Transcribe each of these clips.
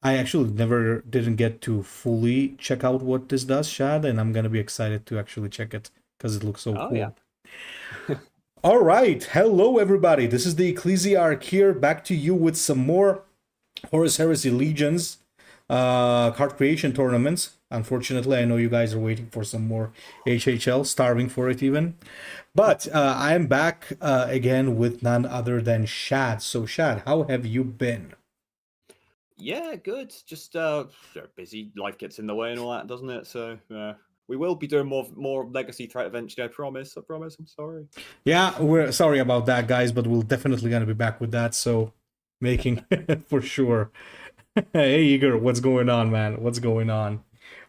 I actually never didn't get to fully check out what this does, Shad, and I'm gonna be excited to actually check it because it looks so Oh yeah. cool. All right, hello everybody. This is the Ecclesiarch here, back to you with some more Horus Heresy Legions card creation tournaments. Unfortunately, I know you guys are waiting for some more HHL, starving for it even. But I am back again with none other than Shad. So, Shad, how have you been? Yeah, good. Just busy. Life gets in the way and all that, doesn't it? So we will be doing more legacy threat eventually. I promise. I promise. I'm sorry. Yeah, we're sorry about that, guys, but we're definitely gonna be back with that. So, making for sure. Hey, Igor, what's going on, man? What's going on?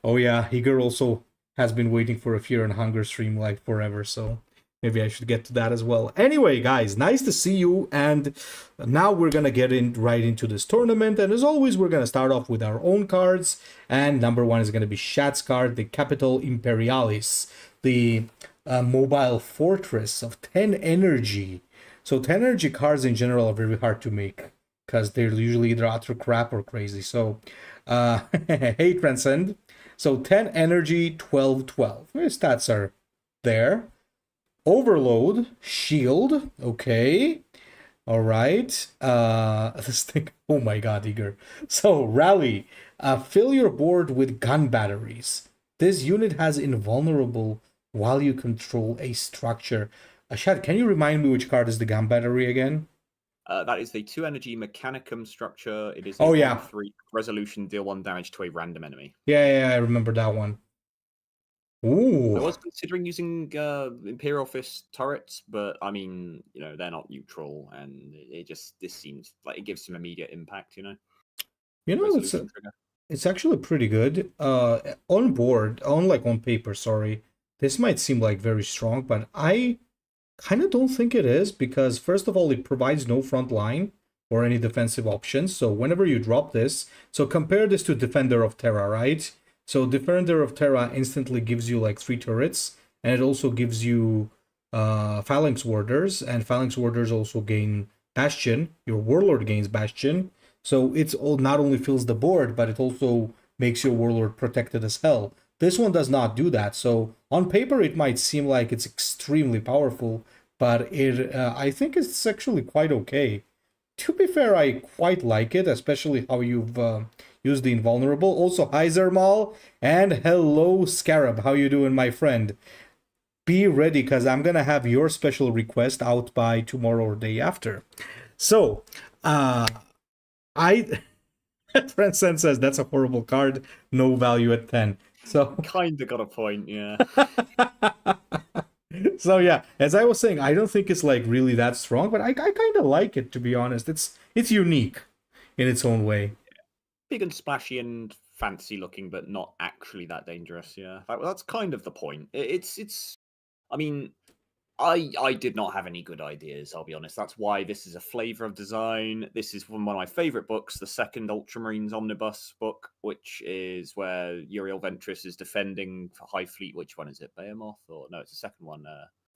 Oh yeah, Igor also has been waiting for a Fear and Hunger stream like forever, so maybe I should get to that as well. Anyway, guys, nice to see you, and now we're gonna get in right into this tournament. And as always, we're gonna start off with our own cards. And number one is gonna be Shad's card, the Capital Imperialis, the mobile fortress of 10 energy. So 10 energy cards in general are very hard to make because they're usually either utter crap or crazy. So, hey, Transcend. So 10 energy, 12, 12. Your stats are there. Overload, shield, okay. All right. This thing, oh my god, Igor. So, rally, fill your board with gun batteries. This unit has invulnerable while you control a structure. Shad, can you remind me which card is the gun battery again? That is the 2 energy Mechanicum structure. It is a Oh yeah, 1/3 resolution. Deal 1 damage to a random enemy. yeah, I remember that one. I Ooh, was considering using Imperial Fist turrets, but I mean, they're not neutral, and this seems like it gives some immediate impact. you know Resolution trigger. it's actually pretty good. On board, on paper, sorry. This might seem like very strong, but I kind of don't think it is because first of all, it provides no front line or any defensive options. So whenever you drop this, so compare this to Defender of Terra, right? So Defender of Terra instantly gives you like 3 turrets, and it also gives you Phalanx Warders, and Phalanx Warders also gain Bastion. Your Warlord gains Bastion. So it's all not only fills the board, but it also makes your Warlord protected as hell. This one does not do that. So on paper, it might seem like it's extremely powerful, but I think it's actually quite okay. To be fair, I quite like it, especially how you've used the invulnerable. Also, hi Zermal, and hello Scarab. How you doing, my friend? Be ready, because I'm gonna have your special request out by tomorrow or day after. So, I Transcend says that's a horrible card, no value at 10. So Kind of got a point, yeah. so yeah, as I was saying, I don't think it's like really that strong, but I kind of like it, to be honest. It's unique in its own way. Big and splashy and fancy looking, but not actually that dangerous. Yeah, that's kind of the point. It's. I mean, I did not have any good ideas. I'll be honest. That's why this is a flavor of design. This is one of my favorite books, the second Ultramarines Omnibus book, which is where Uriel Ventress is defending for High Fleet. Which one is it? Behemoth or no? It's the second one,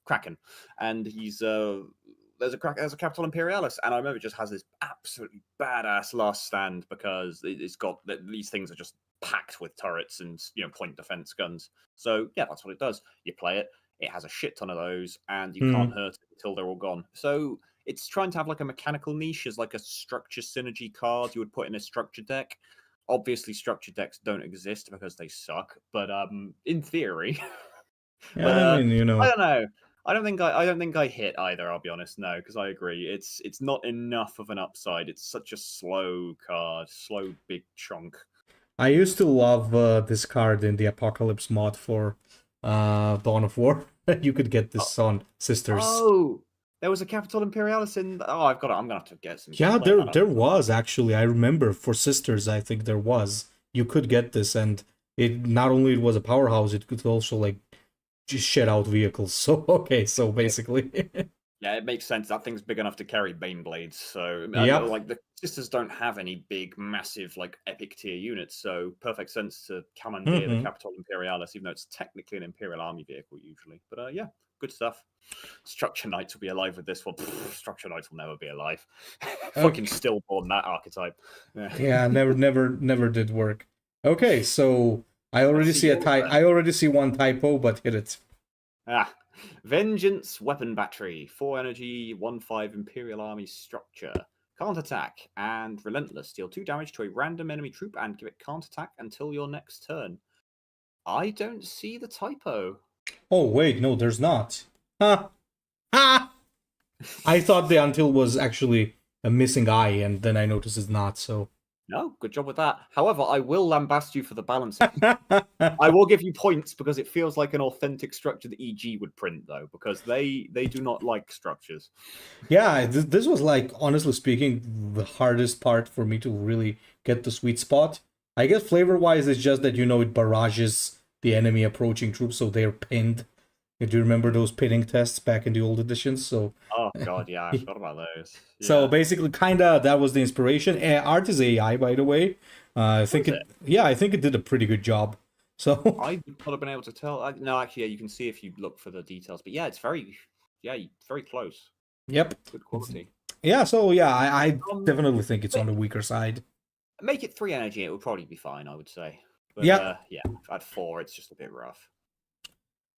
Kraken, and he's there's a Capital Imperialis, and I remember it just has this absolutely badass last stand because it's got these things are just packed with turrets and point defense guns. So yeah, that's what it does. You play it. It has a shit ton of those, and you can't hurt it until they're all gone. So it's trying to have like a mechanical niche as like a structure synergy card you would put in a structure deck. Obviously, structure decks don't exist because they suck, but in theory. Yeah, But I mean, I don't know. I don't think I hit either. I'll be honest. No, because I agree. It's not enough of an upside. It's such a slow card, slow big chunk. I used to love this card in the Apocalypse mod for Dawn of War. You could get this on Sisters. Oh, there was a Capital Imperialis in. Oh, I've got it. I'm gonna have to get some. Yeah, Play that up. there was actually. I remember for Sisters, I think there was. You could get this, and it not only it was a powerhouse, it could also like just shed out vehicles. So okay, so basically. Yeah, it makes sense. That thing's big enough to carry Bane Blades. So, Yep. like, the Sisters don't have any big, massive, like, epic tier units. So, perfect sense to commandeer the Mm-hmm. Capitol Imperialis, even though it's technically an Imperial army vehicle usually. But, yeah, good stuff. Structure Knights will be alive with this one. Structure Knights will never be alive. Fucking Okay. stillborn, that archetype. Yeah. Yeah, never did work. Okay, so I Let's already see see a your type. turn. I already see one typo, but hit it. Ah, Vengeance Weapon Battery, 4 energy, 1/5 Imperial Army structure. Can't attack and Relentless. Deal 2 damage to a random enemy troop and give it can't attack until your next turn. I don't see the typo. Oh wait, no, there's not. Ha ha! I thought the until was actually a missing eye, and then I noticed it's not. So. No, good job with that. However, I will lambast you for the balancing. I will give you points because it feels like an authentic structure that EG would print, though, because they do not like structures. Yeah, this was like, honestly speaking, the hardest part for me to really get the sweet spot. I guess flavor-wise, it's just that, it barrages the enemy approaching troops, so they're pinned. Do you remember those pinning tests back in the old editions? So, Oh god, yeah, I forgot about those. so Yeah. basically, kinda that was the inspiration. Art is AI, by the way. I think Was it? yeah, I think it did a pretty good job. So, I would not have been able to tell. No, actually, yeah, you can see if you look for the details. But yeah, it's very close. yep. Good quality. Yeah, so yeah, I Um, definitely think it's on make, the weaker side. make it 3 energy, it would probably be fine, I would say. But Yeah. yeah, at 4, it's just a bit rough.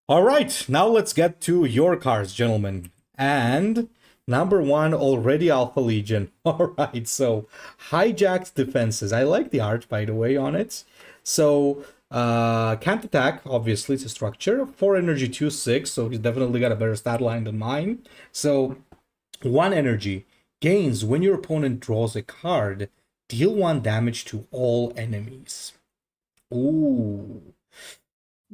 All right, now let's get to your cards, gentlemen. And number one, already Alpha Legion. All right, so hijacked defenses. I like the art, by the way, on it. So can't attack, obviously, it's a structure. 4 energy, 2, 6, so he's definitely got a better stat line than mine. So 1 energy gains when your opponent draws a card. Deal 1 damage to all enemies. Ooh.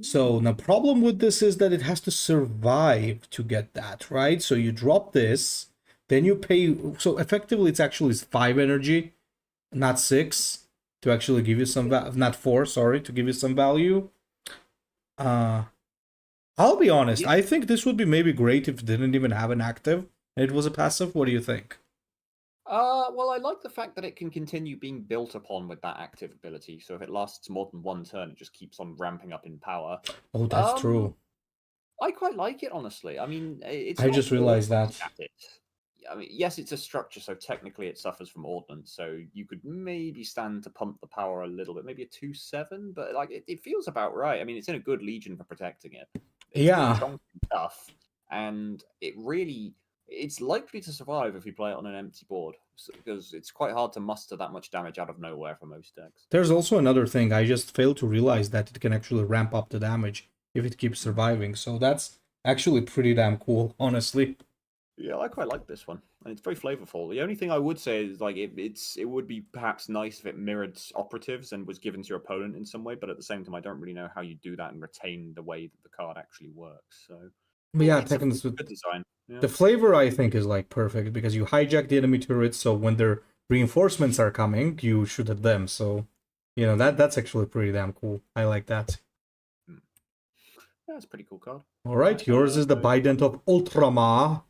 So the problem with this is that it has to survive to get that, right? So you drop this, then you pay. So effectively, it's actually 5 energy, not 6, to actually give you some not 4, sorry, to give you some value. I'll be honest. Yeah. I think this would be maybe great if it didn't even have an active and it was a passive. What do you think? Well, I like the fact that it can continue being built upon with that active ability. So if it lasts more than 1 turn, it just keeps on ramping up in power. Oh, that's Um, true. I quite like it, honestly. I mean, it's I not just realized awful that. at it. I mean, yes, it's a structure, so technically it suffers from ordnance. So you could maybe stand to pump the power a little bit, maybe a 2/7, but like it feels about right. I mean, it's in a good legion for protecting it. It's big, Yeah. chunky stuff, and it's likely to survive if you play it on an empty board because it's quite hard to muster that much damage out of nowhere for most decks. There's also another thing. I just failed to realize that it can actually ramp up the damage if it keeps surviving. So that's actually pretty damn cool, honestly. Yeah, I quite like this one, and it's very flavorful. The only thing I would say is like it would be perhaps nice if it mirrored operatives and was given to your opponent in some way, but at the same time, I don't really know how you do that and retain the way that the card actually works. So But yeah, yeah, it's a Tekken's good design. Yeah. the flavor I think is like perfect because you hijack the enemy turrets, so when their reinforcements are coming, you shoot at them. So that's actually pretty damn cool. I like that. Yeah, it's a pretty cool card. All right, yours is the Bant of Ultramar.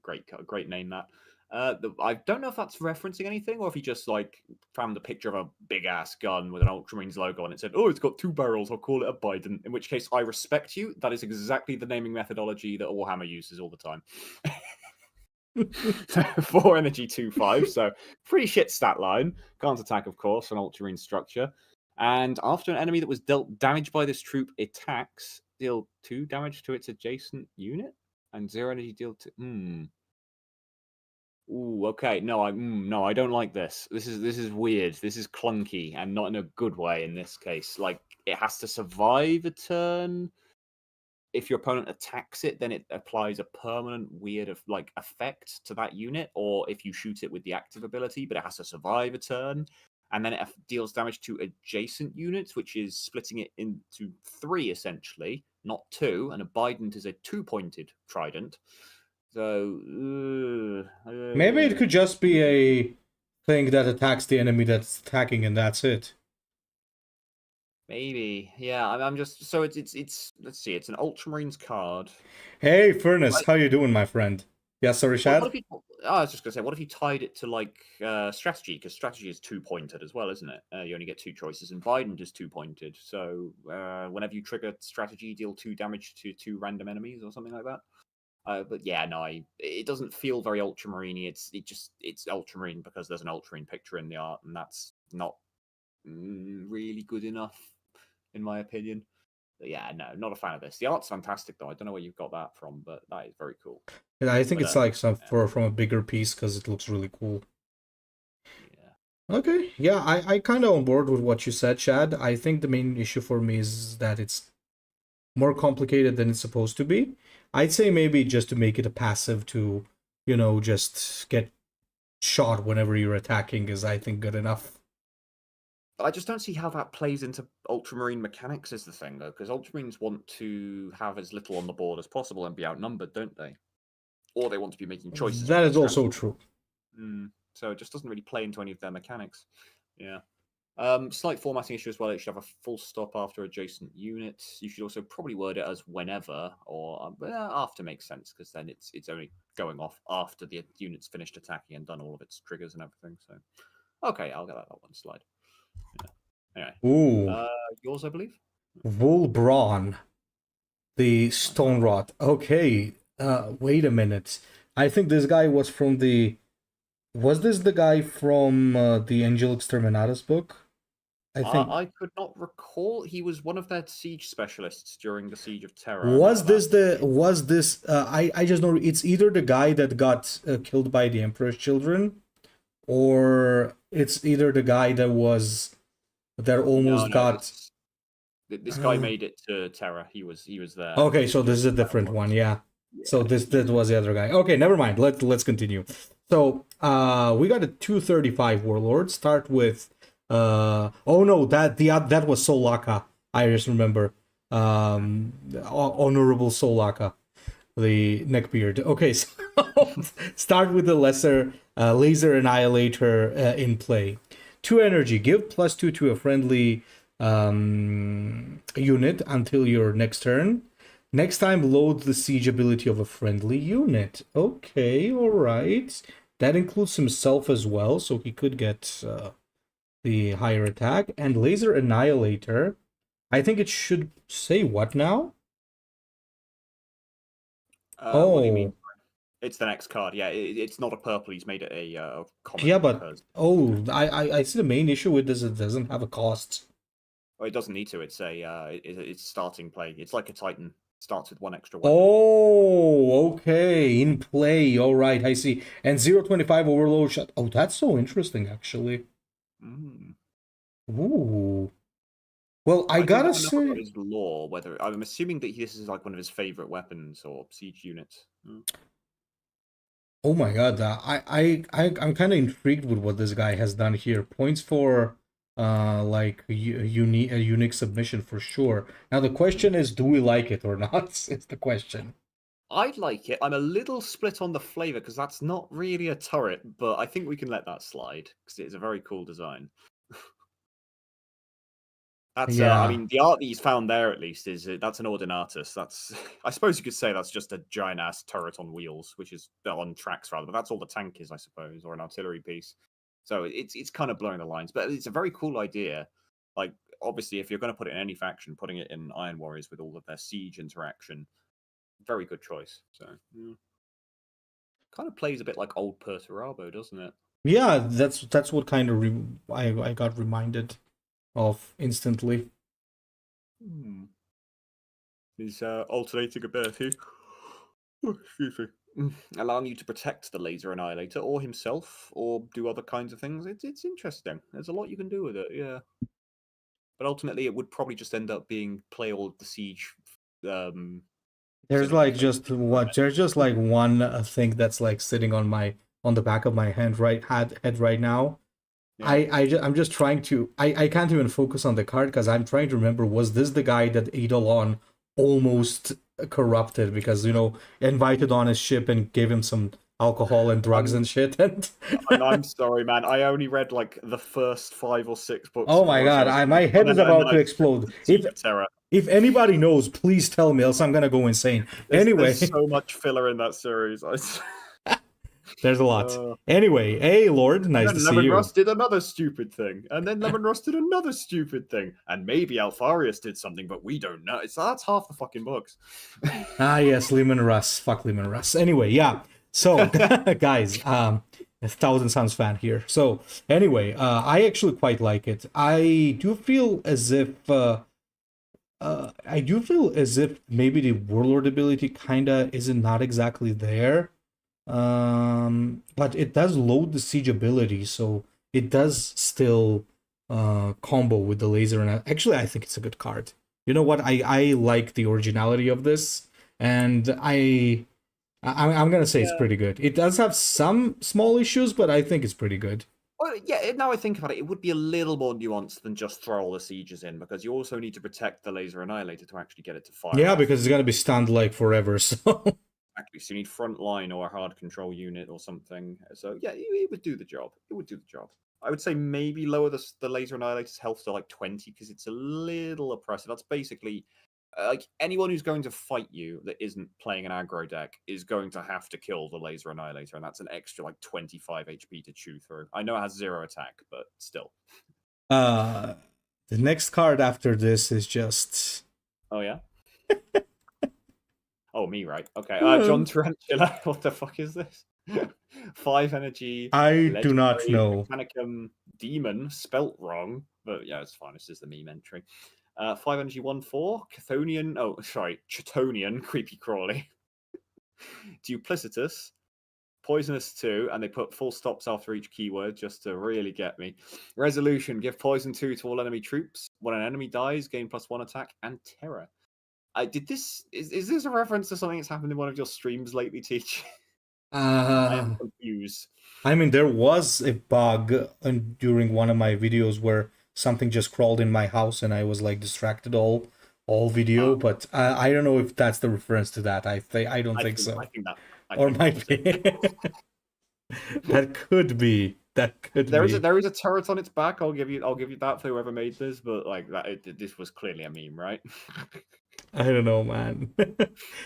Great name that. I don't know if that's referencing anything or if he just like found a picture of a big ass gun with an Ultramarines logo on it and said, "Oh, it's got 2 barrels. I'll call it a Biden." In which case, I respect you. That is exactly the naming methodology that Warhammer uses all the time. 4 energy, 2/5. So pretty shit stat line. Can't attack, of course, an Ultramarine structure. And after an enemy that was dealt damage by this troop attacks, deal 2 damage to its adjacent unit and 0 energy deal to. Ooh, okay. No, I don't like this. This is weird. This is clunky and not in a good way in this case. Like it has to survive a turn. If your opponent attacks it, then it applies a permanent weird effect to that unit, or if you shoot it with the active ability, but it has to survive a turn. And then it deals damage to adjacent units, which is splitting it into 3 essentially, not 2. And a Bident is a 2-pointed trident. So Maybe it could just be a thing that attacks the enemy that's attacking, and that's it. maybe, yeah. I'm just so it's let's see. It's an Ultramarines card. Hey, Furnace, how you doing, my friend? Yeah, sorry, What Shad. if you? I was just gonna say, what if you tied it to like strategy? Because strategy is 2-pointed as well, isn't it? You only get 2 choices, and Biden is 2-pointed. So whenever you trigger strategy, deal 2 damage to 2 random enemies or something like that. But yeah, no, it doesn't feel very ultramarine-y. It's ultramarine because there's an ultramarine picture in the art, and that's not really good enough, in my opinion. But yeah, no, not a fan of this. The art's fantastic though. I don't know where you've got that from, but that is very cool. And I think But it's like some yeah, from a bigger piece because it looks really cool. yeah. Okay, yeah, I kind of on board with what you said, Chad. I think the main issue for me is that it's more complicated than it's supposed to be. I'd say maybe just to make it a passive to, just get shot whenever you're attacking is, I think, good enough. I just don't see how that plays into ultramarine mechanics is the thing though, because ultramarines want to have as little on the board as possible and be outnumbered, don't they? Or they want to be making choices That with is also strategy. true. So it just doesn't really play into any of their mechanics. Yeah. Slight formatting issue as well. It should have a full stop after adjacent units. You should also probably word it as whenever or after makes sense because then it's only going off after the unit's finished attacking and done all of its triggers and everything. So okay, I'll get that one slide. Yeah. Anyway, Ooh, yours I believe. Wulbrar, the Stone Rot. Okay, wait a minute. I think this guy was from the. Was this the guy from the Angel Exterminatus book? I think. I could not recall. He was one of their siege specialists during the Siege of Terra. Was this the? Was this? I just know it's either the guy that got killed by the Emperor's children, or it's either the guy that was that almost No. got. This guy made it to Terra. He was there. Okay, so this is a different one, yeah. So this was the other guy. Okay, never mind. Let's continue. So we got a 235 Warlord. Start with oh no, that was Solaka. I just remember. Honorable Solaka, the neckbeard. Okay, so start with the lesser laser annihilator in play. 2 energy. Give +2 to a friendly unit until your next turn. Next time, load the siege ability of a friendly unit. Okay, alright. That includes himself as well, so he could get the higher attack. And Laser Annihilator, I think it should say what now? What do you mean? It's the next card. Yeah, it's not a purple. He's made it a common. Yeah, but because... I see the main issue with this. It doesn't have a cost. Well, it doesn't need to. It's it's starting play. It's like a Titan. Starts with 1 extra weapon. Oh, okay. In play. All right, I see. And 0.25 overload shot. Oh, that's so interesting, actually. Ooh. Well, I gotta don't know say, about his lore. Whether I'm assuming that this is like one of his favorite weapons or siege units. oh my god, I'm kind of intrigued with what this guy has done here. Points for like a unique submission for sure. Now the question is, do we like it or not? It's the question. I'd like it. I'm a little split on the flavor because that's not really a turret, but I think we can let that slide because it's a very cool design. That's I mean, the art that he's found there at least is that's an Ordinatus. That's I suppose you could say that's just a giant ass turret on wheels, which is on tracks rather. But that's all the tank is, I suppose, or an artillery piece. So it's kind of blurring the lines, but it's a very cool idea. Like obviously, if you're going to put it in any faction, putting it in Iron Warriors with all of their siege interaction, very good choice. So kind of plays a bit like old Perturabo, doesn't it? Yeah, that's what kind of I got reminded of instantly. His alternating ability, excuse me, allowing you to protect the laser annihilator or himself, or do other kinds of things. It's interesting. There's a lot you can do with it, yeah. But ultimately, it would probably just end up being play all the siege. There's like just what there's just like one thing that's like sitting on the back of my head right now. Yeah. I'm just trying to I can't even focus on the card because I'm trying to remember, was this the guy that Eidolon almost corrupted because invited on his ship and gave him some alcohol and drugs and shit? And I'm sorry, man. I only read like the first 5 or 6 books. Oh my god, my head is about to explode. If anybody knows, please tell me, else I'm gonna go insane. Anyway, there's so much filler in that series. There's a lot. Uh, Anyway, hey, Lord, nice to then see Lemon you. Rust did another stupid thing, and then Lemon Rust did another stupid thing, and maybe Alfarius did something, but we don't know. That's half the fucking books. Ah, yes, Lehman Russ. Fuck Lehman Russ. Anyway, yeah. So, guys, 1,000 Suns fan here. So, anyway, I actually quite like it. I do feel as if maybe the Warlord ability kinda isn't not exactly there. But it does load the siege ability, so it does still combo with the laser. And actually, I think it's a good card. You know what? I like the originality of this, and I'm gonna say it's Yeah. pretty good. It does have some small issues, but I think it's pretty good. Well, yeah, now I think about it, it would be a little more nuanced than just throw all the sieges in, because you also need to protect the laser annihilator to actually get it to fire. Yeah, off. because it's gonna be stunned like forever. So Exactly. So you need front line or a hard control unit or something. So yeah, it would do the job. It would do the job. I would say maybe lower the laser annihilator's health to like 20 because it's a little oppressive. That's basically like anyone who's going to fight you that isn't playing an aggro deck is going to have to kill the laser annihilator, and that's an extra like 25 HP to chew through. I know it has 0 attack, but still. the next card after this is just Oh yeah. Oh, me, right? Okay. John Tarantula. What the fuck is this? 5 energy. I do not legendary know. Mechanicum demon, spelt wrong, but yeah, it's fine. This is the meme entry. 5 energy, 1/4. Chthonian. Oh, sorry. Chthonian. Creepy crawly. Duplicitous. Poisonous 2, and they put full stops after each keyword just to really get me. Resolution. Give poison 2 to all enemy troops. When an enemy dies, gain +1 attack and terror. Did this is this a reference to something that's happened in one of your streams lately, Teach? I am confused. I mean, there was a bug during one of my videos where something just crawled in my house and I was like distracted all video, but I don't know if that's the reference to that. I don't think so. I think that. Or might be. That could be. That could be. There is a turret on its back. I'll give you that for whoever made this, but like this was clearly a meme, right? I don't know, man.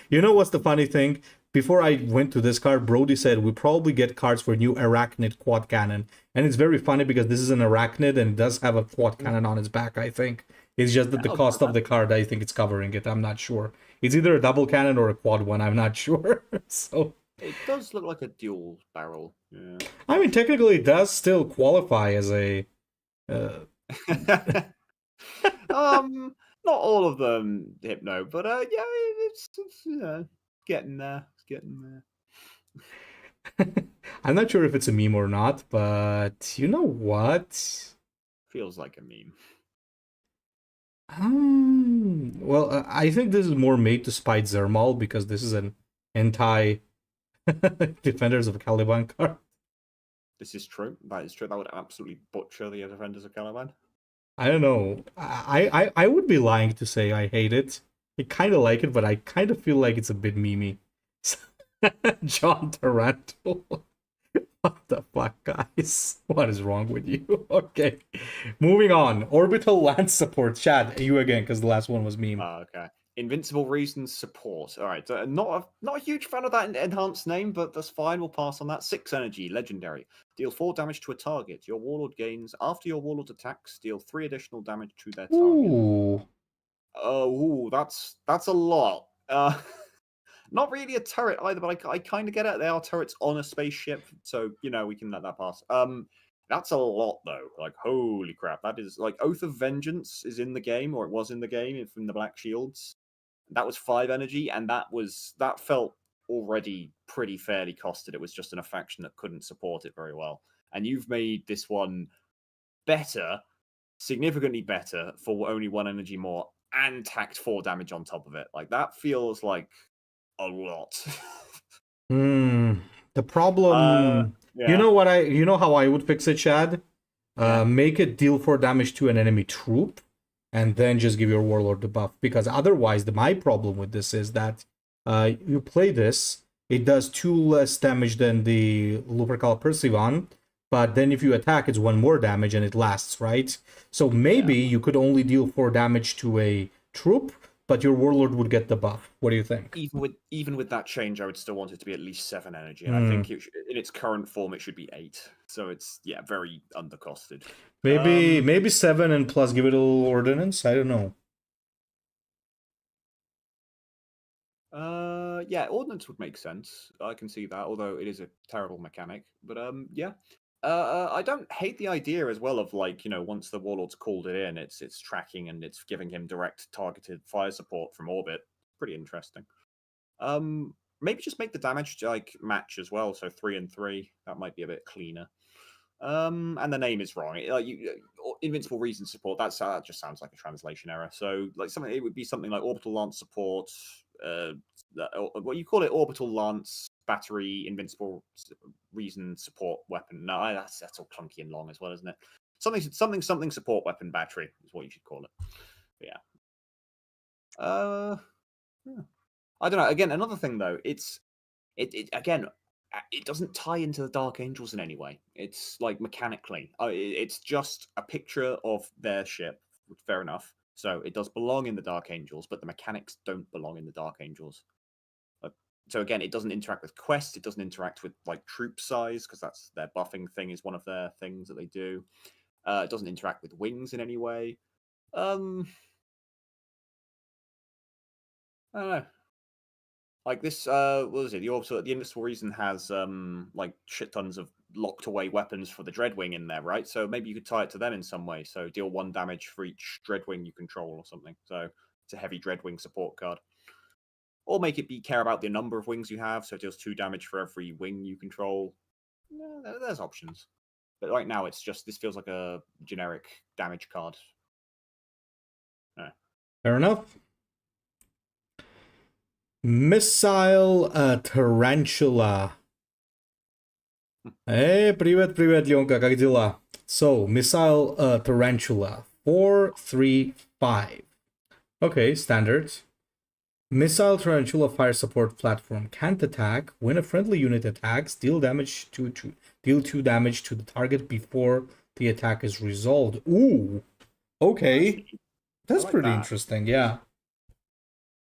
You know what's the funny thing? Before I went to this card, Brody said we probably get cards for new Arachnid quad cannon. And it's very funny because this is an Arachnid and it does have a quad cannon on its back, I think. It's just that the cost of the card, I think it's covering it. I'm not sure. It's either a double cannon or a quad one. I'm not sure. So it does look like a dual barrel. Yeah. I mean, technically, it does still qualify as a. Not all of them Hypno, but yeah, it's getting there. It's getting there. I'm not sure if it's a meme or not, but you know what? Feels like a meme. Well, I think this is more made to spite Zermal because this is an anti-Defenders of Caliban card. This is true. That is true. That would absolutely butcher the Defenders of Caliban. I don't know. I would be lying to say I hate it. I kind of like it, but I kind of feel like it's a bit memey. John Tarantula. What the fuck, guys? What is wrong with you? Okay. Moving on. Orbital Land Support. Chad, you again, because the last one was meme. Okay. Invincible Reasons Support. All right. Not a huge fan of that enhanced name, but that's fine. We'll pass on that. 6 energy. Legendary. Deal 4 damage to a target. Your Warlord gains. After your Warlord attacks, deal 3 additional damage to their target. Ooh. That's a lot. Not really a turret either, but I kind of get it. They are turrets on a spaceship, so we can let that pass. That's a lot though. Like holy crap, that is like Oath of Vengeance is in the game, or it was in the game from the Black Shields. That was 5 energy, and that felt already pretty fairly costed. It was just in a faction that couldn't support it very well, and you've made this one better, significantly better for only 1 energy more, and tacked 4 damage on top of it. Like that feels like a lot. The problem, yeah. you know how I would fix it, Chad? Make it deal 4 damage to an enemy troop, and then just give your Warlord the buff. Because otherwise, my problem with this is that you play this, it does 2 less damage than the Lupercal Percivan, but then if you attack, it's 1 more damage and it lasts, right? So maybe you could only deal 4 damage to a troop, but your Warlord would get the buff. What do you think? Even with that change, I would still want it to be at least 7 energy, and I Hmm. think in its current form it should be 8. So it's very undercosted. Maybe 7 and plus give it a little ordnance. I don't know. Yeah, ordnance would make sense. I can see that, although it is a terrible mechanic. But yeah. I don't hate the idea as well of like, once the Warlord's called it in, it's tracking and it's giving him direct targeted fire support from orbit. Pretty interesting. Maybe just make the damage like match as well, so 3 and 3. That might be a bit cleaner. And the name is wrong. Invincible Reason support. That just sounds like a translation error. So like it would be something like Orbital Lance support. What you call it? Orbital Lance battery Invincible Reason support weapon. No, that's all clunky and long as well, isn't it? Something support weapon battery is what you should call it. But yeah. Yeah. I don't know. Again, another thing though, it again, it doesn't tie into the Dark Angels in any way. It's like mechanically, it's just a picture of their ship. Fair enough. So it does belong in the Dark Angels, but the mechanics don't belong in the Dark Angels. So again, it doesn't interact with quests. It doesn't interact with like troop size because that's their buffing thing is one of their things that they do. It doesn't interact with wings in any way. I don't know. Like this, what was it? The Invincible Reason has like shit tons of locked away weapons for the Dreadwing in there, right? So maybe you could tie it to them in some way. So deal 1 damage for each Dreadwing you control or something. So it's a heavy Dreadwing support card. Or make it care about the number of wings you have, so it deals 2 damage for every wing you control. Yeah, there's options. But right now this feels like a generic damage card. Fair enough. Missile Tarantula. Привет, Ленка, как дела? So, Missile Tarantula. 4-3-5. Okay, standard. Missile Tarantula fire support platform can't attack. When a friendly unit attacks, deal 2 damage to the target before the attack is resolved. Ooh, okay. That's like pretty that. interesting, yeah.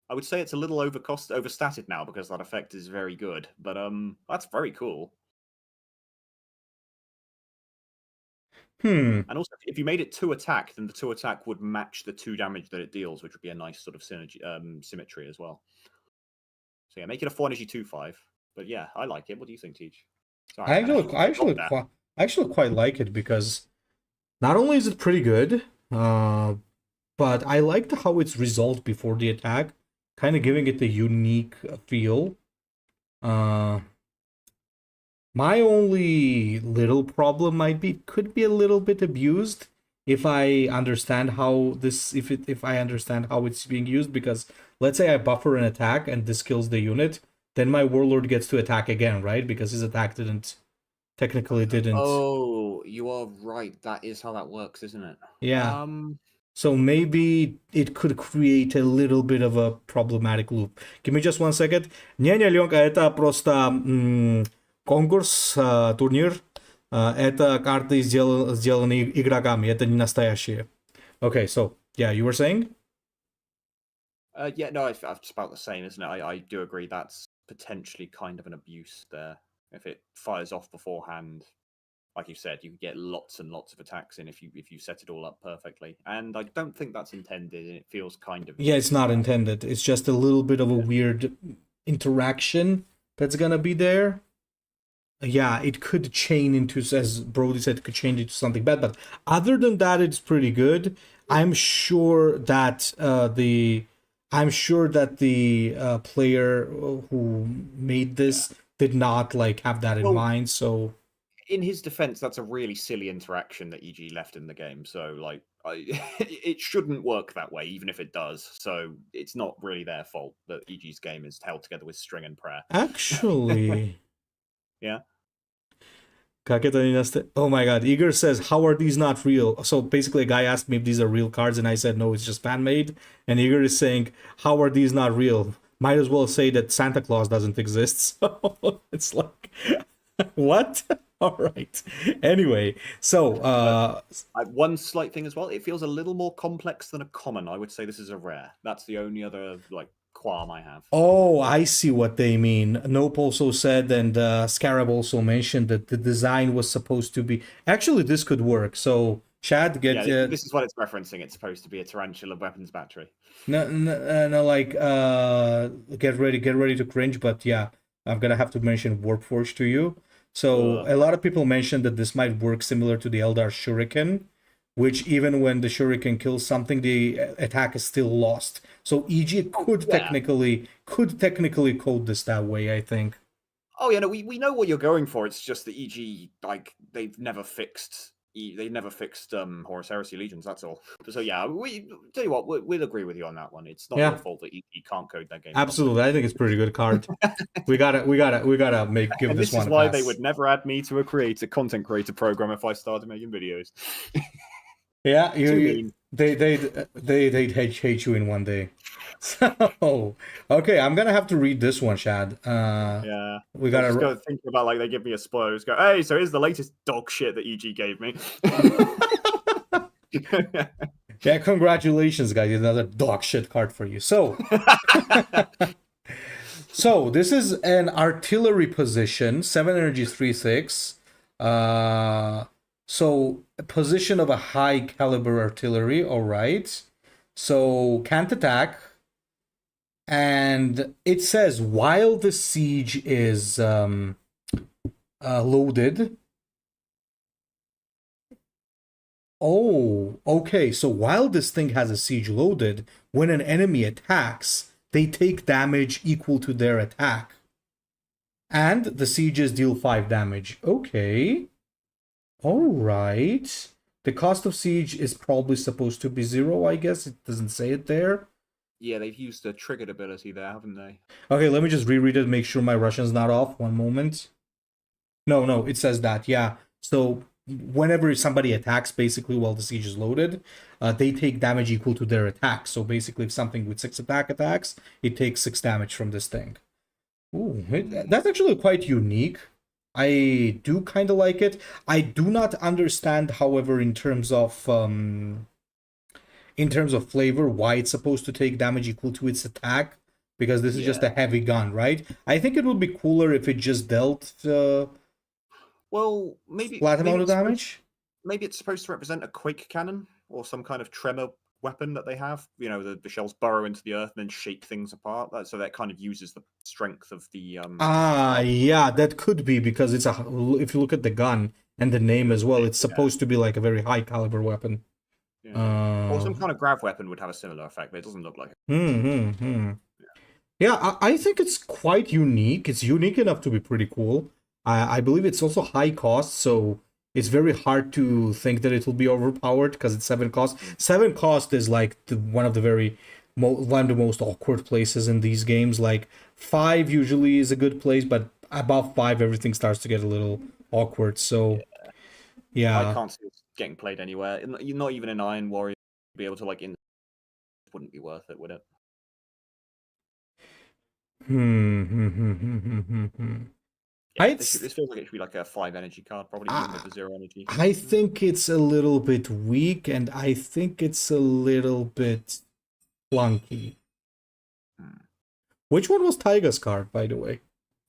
I would say it's a little overstated now because that effect is very good, but that's very cool. And also, if you made it 2 attack, then the 2 attack would match the 2 damage that it deals, which would be a nice sort of symmetry as well. So yeah, make it a 4 energy 2/5. But yeah, I like it. What do you think, Teach? Sorry, I actually quite like it because not only is it pretty good, but I liked how it's resolved before the attack, kind of giving it a unique feel. My only little problem could be a little bit abused if I understand how it's being used, because let's say I buffer an attack and this kills the unit, then my Warlord gets to attack again, right? Because his attack didn't. Oh, you are right. That is how that works, isn't it? Yeah. So maybe it could create a little bit of a problematic loop. Give me just 1 second. Не, Ленка, это просто конкурс, турнир. Это карты сделаны игроками, это не настоящие. Okay, so, yeah, you were saying? Yeah, no, it's about the same, isn't it? I do agree that's potentially kind of an abuse there. If it fires off beforehand, like you said, you get lots and lots of attacks in if you set it all up perfectly. And I don't think that's intended, and it feels kind of... Yeah, it's not intended. It's just a little bit of a weird interaction that's gonna be there. Yeah, it could chain into, as Brody said, it could change into something bad. But other than that, it's pretty good. I'm sure that the player who made this did not like have that in mind. So, in his defense, that's a really silly interaction that EG left in the game. So, like, it shouldn't work that way, even if it does. So, it's not really their fault that EG's game is held together with string and prayer. Actually, yeah. Oh my god, Igor says, how are these not real? So basically a guy asked me if these are real cards, and I said no, it's just fan-made. And Igor is saying, how are these not real? Might as well say that Santa Claus doesn't exist. So it's like, what? All right. Anyway, so One slight thing as well, it feels a little more complex than a common. I would say this is a rare. That's the only other like qualm I have. oh, I see what they mean. Nope also said, and Scarab also mentioned that the design was supposed to be. Actually, this could work. So, Chad, Yeah, get this is what it's referencing. It's supposed to be a Tarantula weapons battery. no, no, no, like get ready to cringe. But yeah, I'm gonna have to mention Warpforge to you. So Ugh. a lot of people mentioned that this might work similar to the Eldar Shuriken, which even when the Shuriken kills something, the attack is still lost. So EG Yeah. could technically code this that way, I think. Oh yeah, no, we know what you're going for. It's just the EG like they've never fixed Horus Heresy Legions. That's all. So yeah, we tell you what, we'll agree with you on that one. It's not your Yeah, fault that EG can't code their game properly. absolutely. I think it's a pretty good card. We gotta make give And this this is one a why they pass. would never add me to a content creator program if I started making videos. Yeah, Too mean. they'd hate you in one day. So okay, I'm gonna have to read this one, Shad. Yeah. We I was just gotta. going to think about like they give me a spoiler. Just go, hey, so here's the latest dog shit that EG gave me. Yeah, congratulations, guys! Another dog shit card for you. So, so this is an artillery position, 7 energy, 3/6. So a position of a high caliber artillery. All right. So can't attack, and it says while the siege is loaded. Oh, okay. So while this thing has a siege loaded, when an enemy attacks, they take damage equal to their attack. And the sieges deal 5 damage. Okay. Alright. The cost of siege is probably supposed to be 0, I guess. It doesn't say it there. Yeah, they've used the triggered ability there, haven't they? Okay, let me just reread it, make sure my Russian's not off. One moment. No, it says that, yeah. So whenever somebody attacks, basically while the siege is loaded, they take damage equal to their attack. So basically, if something with 6 attack attacks, it takes 6 damage from this thing. Ooh, that's actually quite unique. I do kind of like it. I do not understand, however, in terms of flavor, why it's supposed to take damage equal to its attack, because this is just a Yeah. heavy gun, right? I think it would be cooler if it just dealt Well, maybe flat maybe amount of it's supposed damage. maybe it's supposed to represent a quake cannon or some kind of tremor weapon that they have. You know, the shells burrow into the earth and then shake things apart. So that kind of uses the strength of the Ah, yeah, that could be because it's a. If you look at the gun and the name as well, it's yeah, supposed to be like a very high caliber weapon. yeah. Or Uh, some kind of grav weapon would have a similar effect, but it doesn't look like it. hmm. Yeah, I think it's quite unique. It's unique enough to be pretty cool. I believe it's also high cost, so it's very hard to think that it will be overpowered because it's 7 cost. 7 cost is like one of the one of the most awkward places in these games. Like 5 usually is a good place, but above 5 everything starts to get a little awkward. So I yeah. can't see it getting played anywhere. Not even in Iron Warrior be able to like wouldn't be worth it, would it? Yeah, I'd this feels like it should be like a 5 energy card, probably even with I the 0 energy. I think it's a little bit weak, and I think it's a little bit clunky. Hmm. Which one was Taiga's card, by the way?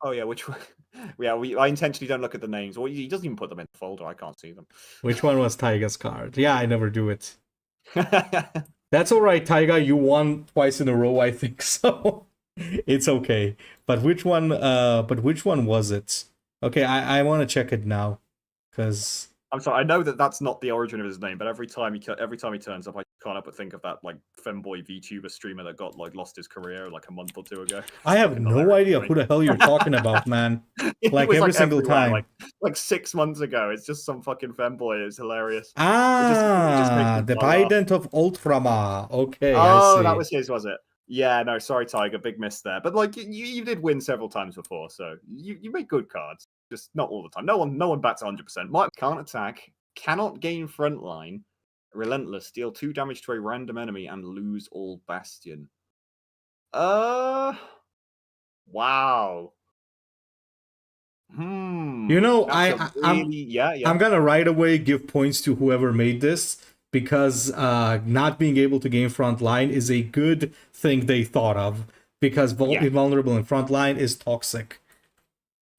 Oh yeah, which one? Yeah, I intentionally don't look at the names. Well, he doesn't even put them in the folder. I can't see them. Which one was Taiga's card? Yeah, I never do it. That's all right, Taiga. You won twice in a row, I think so. It's okay. But which one? But which one was it? Okay, I want to check it now, because I'm sorry. I know that that's not the origin of his name, but every time he turns up, I can't help but think of that like femboy VTuber streamer that got like lost his career like a month or two ago. I It's have fucking no hilarious idea to who the hell you're talking about, man. me. He Like was every like single everywhere, time. like 6 months ago. It's just some fucking femboy. It's hilarious. It just makes me The laugh. Bant of Ultramar. Okay, I Oh, that see. was his, was it? Yeah, no, sorry, Tiger, big miss there. But like you did win several times before, so you make good cards, just not all the time. No one bats 100%. Mike can't attack, cannot gain front line, relentless, deal 2 damage to a random enemy, and lose all bastion. Uh, wow. You know, That's a really I'm gonna right away give points to whoever made this because not being able to game front line is a good thing they thought of because Yeah. invulnerable in front line is toxic.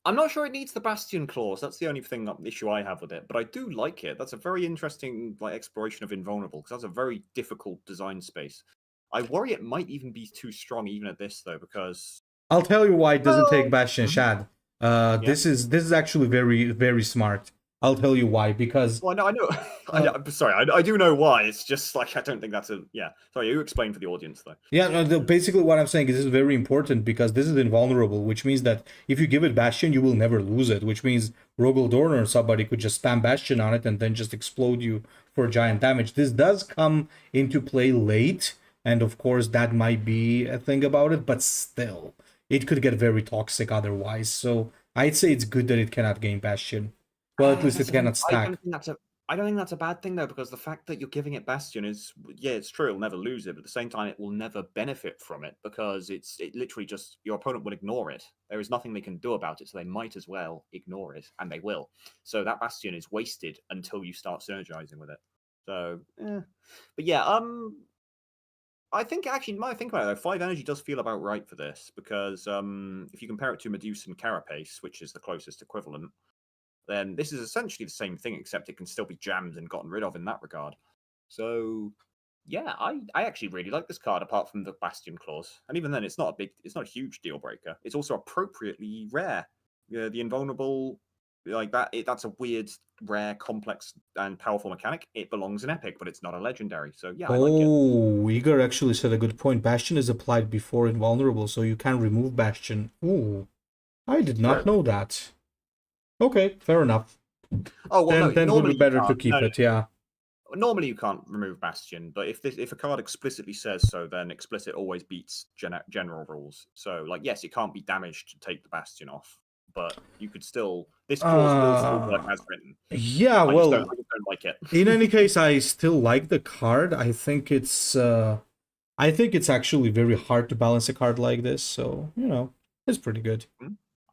I'm not sure it needs the Bastion clause. That's the only issue I have with it. But I do like it. That's a very interesting exploration of invulnerable because that's a very difficult design space. I worry it might even be too strong even at this though because I'll tell you why it doesn't take well, Bastion Shad. yeah. This is actually very very smart. I'll tell you why because Well, no, I know. I'm sorry, I do know why. It's just like I don't think that's a yeah. Sorry, you explain for the audience though. yeah, no, basically what I'm saying is this is very important because this is invulnerable, which means that if you give it Bastion, you will never lose it, which means Rogel Dorner or somebody could just spam Bastion on it and then just explode you for giant damage. This does come into play late, and of course that might be a thing about it, but still, it could get very toxic otherwise. So I'd say it's good that it cannot gain Bastion. Well, at least it cannot stack. I don't think that's a bad thing though, because the fact that you're giving it Bastion is yeah, it's true. It'll never lose it, but at the same time, it will never benefit from it because it literally just your opponent will ignore it. There is nothing they can do about it, so they might as well ignore it, and they will. So that Bastion is wasted until you start synergizing with it. So, but yeah, I think actually, now I think about it, though, 5 energy does feel about right for this because if you compare it to Medusa and Carapace, which is the closest equivalent, then this is essentially the same thing, except it can still be jammed and gotten rid of in that regard. So, yeah, I actually really like this card, apart from the Bastion clause. And even then, it's not a huge deal breaker. It's also appropriately rare. The invulnerable, like that, that's a weird, rare, complex, and powerful mechanic. It belongs in Epic, but it's not a legendary. So yeah, I like it. Oh, Igor actually said a good point. Bastion is applied before invulnerable, so you can remove Bastion. Ooh, I did not know that. Okay, fair enough. Oh well, no. Then would be Normally better to keep it. Yeah. Normally you can't remove Bastion, but if a card explicitly says so, then explicit always beats general rules. So like, yes, it can't be damaged to take the Bastion off, but you could still this clause will still work as written. Yeah, I well, just don't like it. in any case, I still like the card. I think it's actually very hard to balance a card like this. So you know, it's pretty good.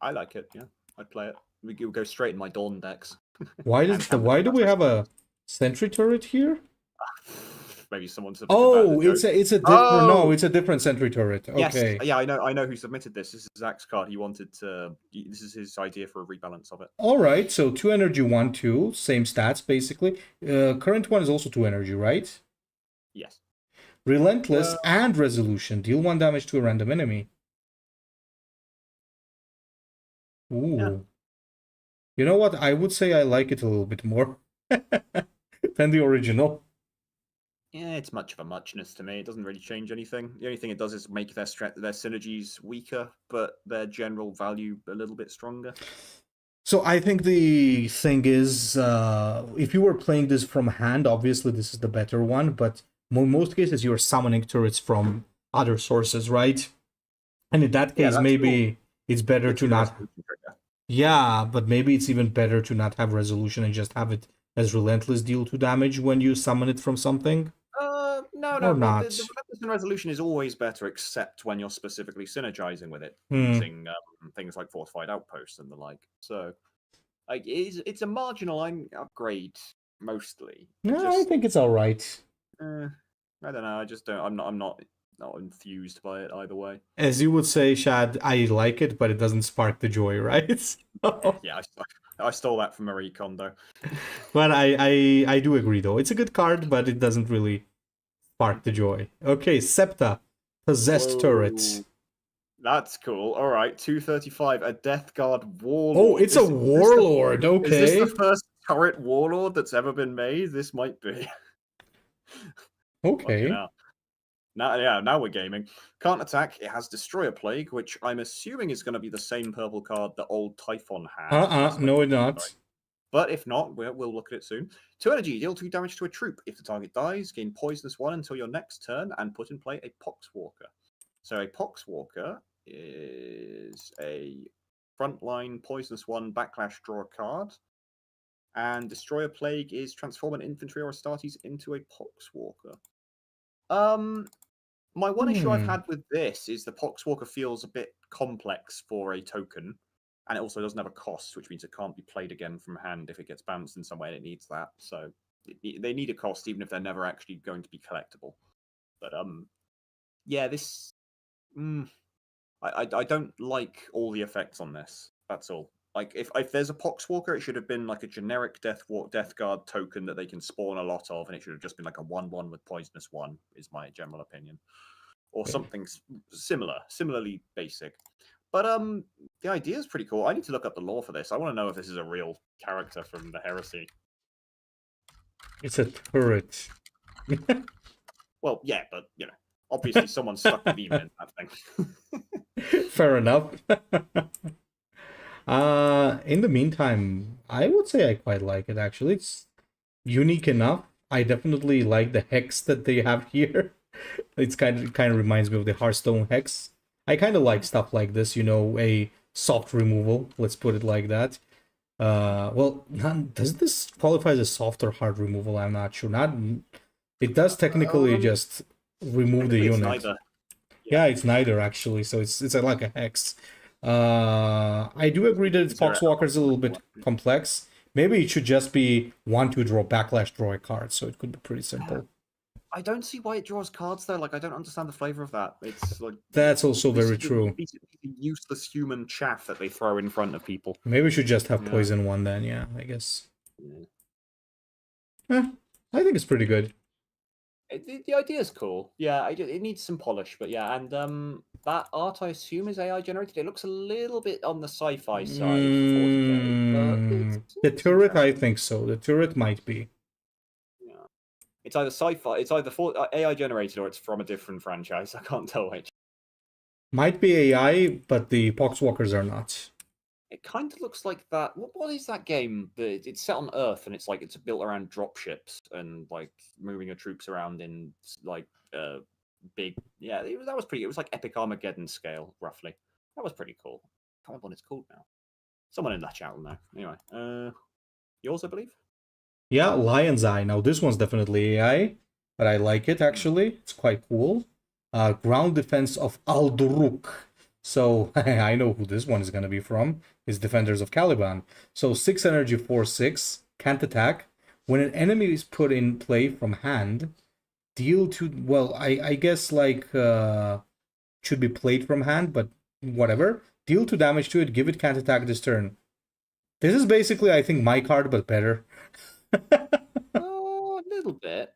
I like it. Yeah, I'd play it. We could go straight in my Dawn decks. Why do we have a sentry turret here? Maybe someone submitted Oh, that. it's a different no, it's a different sentry turret. Okay. Yes, yeah, I know who submitted this. This is Zach's card. He wanted to. This is his idea for a rebalance of it. All right, so 2 energy, 1, 2, same stats basically. Current one is also 2 energy, right? Yes. Relentless and Resolution. Deal 1 damage to a random enemy. Ooh. Yeah. You know what? I would say I like it a little bit more than the original. Yeah, it's much of a muchness to me. It doesn't really change anything. The only thing it does is make their synergies weaker, but their general value a little bit stronger. So I think the thing is, if you were playing this from hand, obviously this is the better one, but in most cases you're summoning turrets from other sources, right? And in that case, maybe it's better to not... Yeah, but maybe it's even better to not have Resolution and just have it as Relentless deal 2 damage when you summon it from something. No. Or not. The Relentless Resolution is always better, except when you're specifically synergizing with it, using things like Fortified Outposts and the like. So, like, it's a marginal upgrade mostly. Yeah, I think it's all right. I don't know. I just don't. I'm not enthused by it either way. As you would say, Shad, I like it, but it doesn't spark the joy, right? Yeah, I stole that from Marie Kondo. But I do agree, though. It's a good card, but it doesn't really spark the joy. Okay, Septa. Possessed turret. That's cool. All right, 235, a Death Guard Warlord. Oh, it's a Warlord. Okay. Is this the first turret Warlord that's ever been made? This might be. Okay. Now we're gaming. Can't attack. It has Destroyer Plague, which I'm assuming is going to be the same purple card that old Typhon had. No, it's not. Sorry. But if not, we'll look at it soon. 2 energy, deal 2 damage to a troop. If the target dies, gain Poisonous 1 until your next turn, and put in play a Poxwalker. So a Poxwalker is a frontline Poisonous 1 backlash draw card. And Destroyer Plague is transform an infantry or Astartes into a Poxwalker. My one issue I've had with this is the Poxwalker feels a bit complex for a token. and it also doesn't have a cost, which means it can't be played again from hand if it gets bounced in some way and it needs that. So they need a cost, even if they're never actually going to be collectible. But yeah, this I don't like all the effects on this. That's all. Like if there's a Poxwalker, it should have been like a generic Death Guard token that they can spawn a lot of, and it should have just been like a 1/1 with poisonous 1. Is my general opinion, or something similarly basic. But the idea is pretty cool. I need to look up the lore for this. I want to know if this is a real character from the Heresy. It's a turret. Well, yeah, but you know, obviously someone stuck the beam in that thing. Fair enough. In the meantime, I would say I quite like it actually. It's unique enough. I definitely like the hex that they have here. It's kind of reminds me of the Hearthstone hex. I kind of like stuff like this, you know, a soft removal. Let's put it like that. Well, does this qualify as a soft or hard removal? I'm not sure. It does technically just remove the unit. Neither. Yeah, it's neither actually. So it's like a hex. I do agree that its Poxwalker is a little bit complex. Maybe it should just be 1/2 draw backlash, draw a card, so it could be pretty simple. I don't see why it draws cards though. Like I don't understand the flavor of that. It's like that's also very true. Useless human chaff that they throw in front of people. Maybe we should just have poison 1 then. Yeah, I guess. I think it's pretty good. The idea is cool. Yeah, it needs some polish, but yeah, and that art I assume is AI generated. It looks a little bit on the sci-fi side. 40K, the turret, I think so. The turret might be. Yeah, it's either sci-fi, it's either AI generated or it's from a different franchise. I can't tell which. Might be AI, but the Poxwalkers are not. It kind of looks like that. What is that game? It's set on Earth and it's built around dropships and like moving your troops around in like big. Yeah, that was pretty. It was like Epic Armageddon scale, roughly. That was pretty cool. I can't remember what it's called now. Someone in that chat will know. Anyway, yours, I believe. Yeah, Lion's Eye. Now this one's definitely AI, but I like it actually. It's quite cool. Ground defense of Alduruk. So I know who this one is going to be from. It's Defenders of Caliban. So 6 energy, 4/6, can't attack. When an enemy is put in play from hand, deal to, well, I guess like should be played from hand, but whatever. Deal 2 damage to it, give it can't attack this turn. This is basically, I think, my card, but better. Oh, a little bit.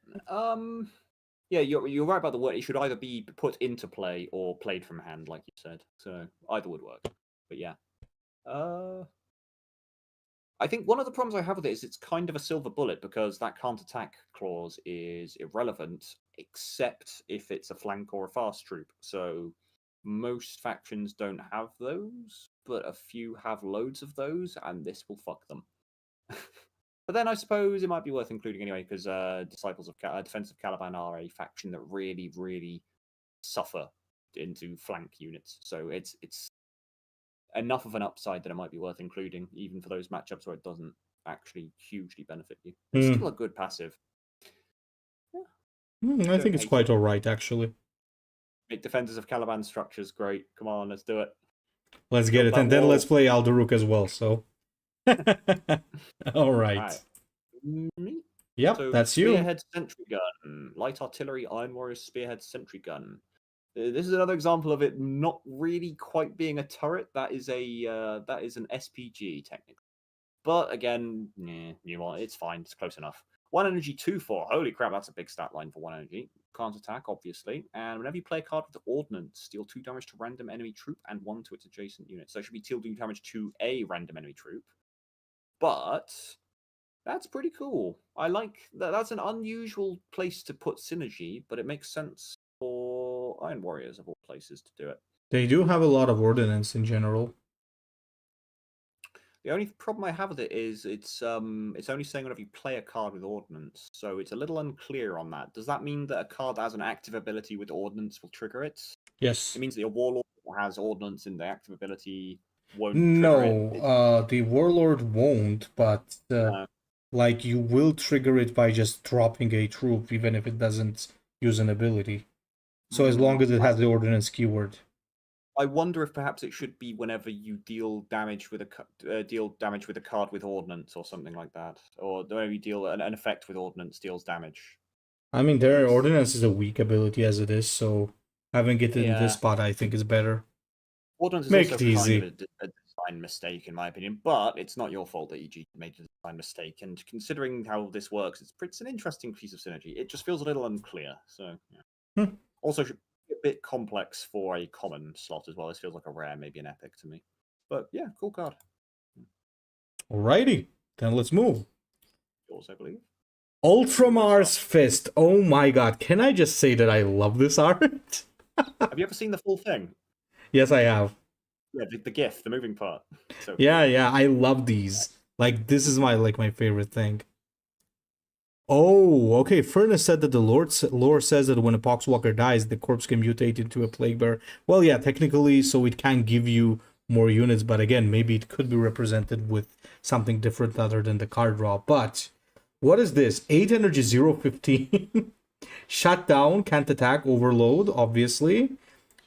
Yeah, you're right about the word. It should either be put into play or played from hand, like you said. So either would work. But yeah. I think one of the problems I have with it is it's kind of a silver bullet because that can't attack clause is irrelevant, except if it's a flank or a fast troop. So most factions don't have those, but a few have loads of those, and this will fuck them. But then I suppose it might be worth including anyway, because Disciples of Defense of Caliban are a faction that really, really suffer into flank units. So it's enough of an upside that it might be worth including, even for those matchups where it doesn't actually hugely benefit you. It's still a good passive. Yeah. I think it's quite alright, actually. Make Defenders of Caliban structures great. Come on, let's do it. Let's get it. And then let's play Alduruk as well, so... All right. Yep, so that's you. Spearhead Sentry Gun, Light Artillery, Iron Warriors Spearhead Sentry Gun. This is another example of it not really quite being a turret. That is an SPG technically. But again, you know, it's fine. It's close enough. 1 energy, 2/4. Holy crap, that's a big stat line for 1 energy. Can't attack, obviously. And whenever you play a card with Ordnance, deal 2 damage to random enemy troop and 1 to its adjacent unit. So it should be deal 2 damage to a random enemy troop. But that's pretty cool. I like that. That's an unusual place to put synergy, but it makes sense for Iron Warriors of all places to do it. They do have a lot of ordnance in general. The only problem I have with it is it's only saying whenever you play a card with Ordnance, so it's a little unclear on that. Does that mean that a card that has an active ability with Ordnance will trigger it? Yes. It means that your Warlord has Ordnance in the active ability won't trigger it. The Warlord won't, but like you will trigger it by just dropping a troop, even if it doesn't use an ability. So as long as it has the Ordnance keyword. I wonder if perhaps it should be whenever you deal damage with a card with ordnance or something like that, or whenever you deal an effect with ordnance deals damage. I mean, their ordinance is a weak ability as it is, so having it in this Yeah. spot, I think, is better. Ordnance is Make also it kind of easy. a design mistake, in my opinion, but it's not your fault that EG made a design mistake. And considering how this works, it's an interesting piece of synergy. It just feels a little unclear. So, yeah. Hmm. Also, should be a bit complex for a common slot as well. This feels like a rare, maybe an epic to me. But yeah, cool card. Alrighty, then let's move. Yours, I believe. Ultramar's Fist. Oh my god, can I just say that I love this art? Have you ever seen the full thing? Yes, I have. Yeah, the GIF, the moving part. So Yeah, yeah, I love these. Like, this is my favorite thing. Oh, okay. Furnace said that the lore says that when a Poxwalker dies, the corpse can mutate into a Plague Bearer. Well, yeah, technically, so it can give you more units, but again, maybe it could be represented with something different other than the card draw. But what is this? 8 energy, 0-15. Shut down, can't attack, overload, obviously.